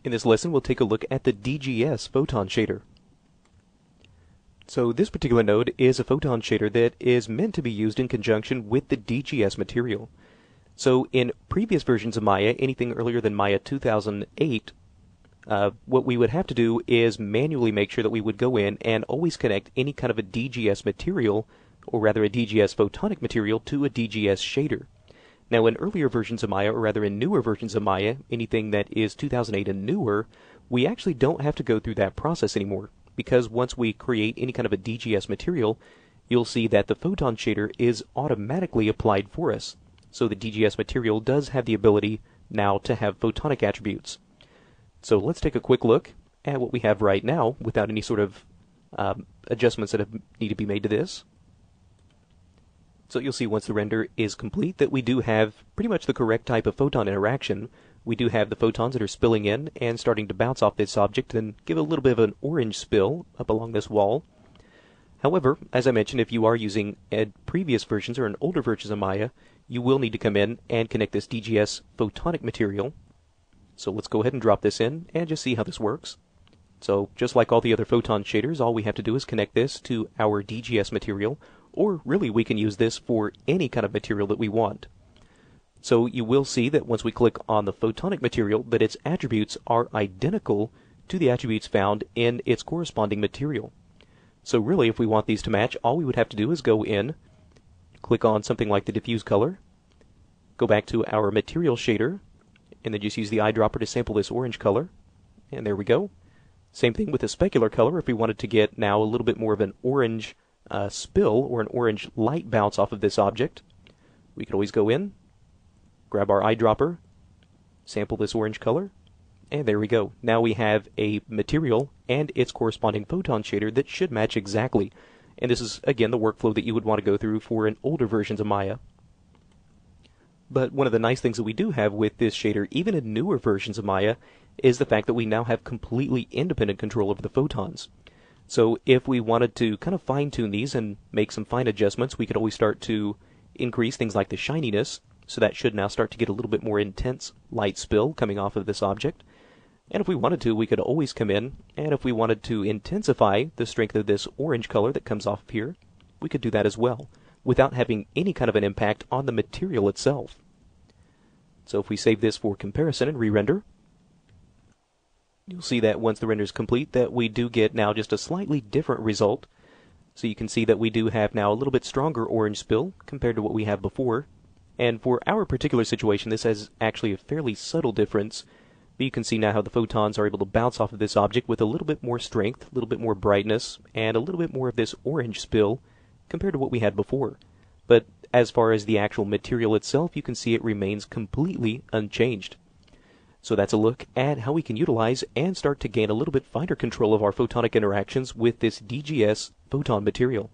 In this lesson, we'll take a look at the DGS photon shader. So this particular node is a photon shader that is meant to be used in conjunction with the DGS material. So in previous versions of Maya, anything earlier than Maya 2008, what we would have to do is manually make sure that we would go in and always connect any kind of a DGS material, or rather a DGS photonic material, to a DGS shader. Now in earlier versions of Maya, or rather in newer versions of Maya, anything that is 2008 and newer, we actually don't have to go through that process anymore, because once we create any kind of a DGS material, you'll see that the photon shader is automatically applied for us. So the DGS material does have the ability now to have photonic attributes. So let's take a quick look at what we have right now without any sort of adjustments that need to be made to this. So you'll see once the render is complete that we do have pretty much the correct type of photon interaction. We do have the photons that are spilling in and starting to bounce off this object and give a little bit of an orange spill up along this wall. However, as I mentioned, if you are using previous versions or an older versions of Maya, you will need to come in and connect this DGS photonic material. So let's go ahead and drop this in and just see how this works. So just like all the other photon shaders, all we have to do is connect this to our DGS material, or really we can use this for any kind of material that we want. So you will see that once we click on the photonic material that its attributes are identical to the attributes found in its corresponding material. So really if we want these to match, all we would have to do is go in, click on something like the diffuse color, go back to our material shader, and then just use the eyedropper to sample this orange color, and there we go. Same thing with the specular color. If we wanted to get now a little bit more of an orange spill or an orange light bounce off of this object, we could always go in, grab our eyedropper, sample this orange color, and there we go. Now we have a material and its corresponding photon shader that should match exactly. And this is, again, the workflow that you would want to go through for an older versions of Maya. But one of the nice things that we do have with this shader, even in newer versions of Maya, is the fact that we now have completely independent control over the photons. So if we wanted to kind of fine-tune these and make some fine adjustments, we could always start to increase things like the shininess, so that should now start to get a little bit more intense light spill coming off of this object. And if we wanted to, we could always come in, and if we wanted to intensify the strength of this orange color that comes off here, we could do that as well, without having any kind of an impact on the material itself. So if we save this for comparison and re-render, you'll see that once the render is complete that we do get now just a slightly different result. So you can see that we do have now a little bit stronger orange spill compared to what we have before. And for our particular situation, this has actually a fairly subtle difference. But you can see now how the photons are able to bounce off of this object with a little bit more strength, a little bit more brightness, and a little bit more of this orange spill compared to what we had before. But as far as the actual material itself, you can see it remains completely unchanged. So that's a look at how we can utilize and start to gain a little bit finer control of our photonic interactions with this DGS photon material.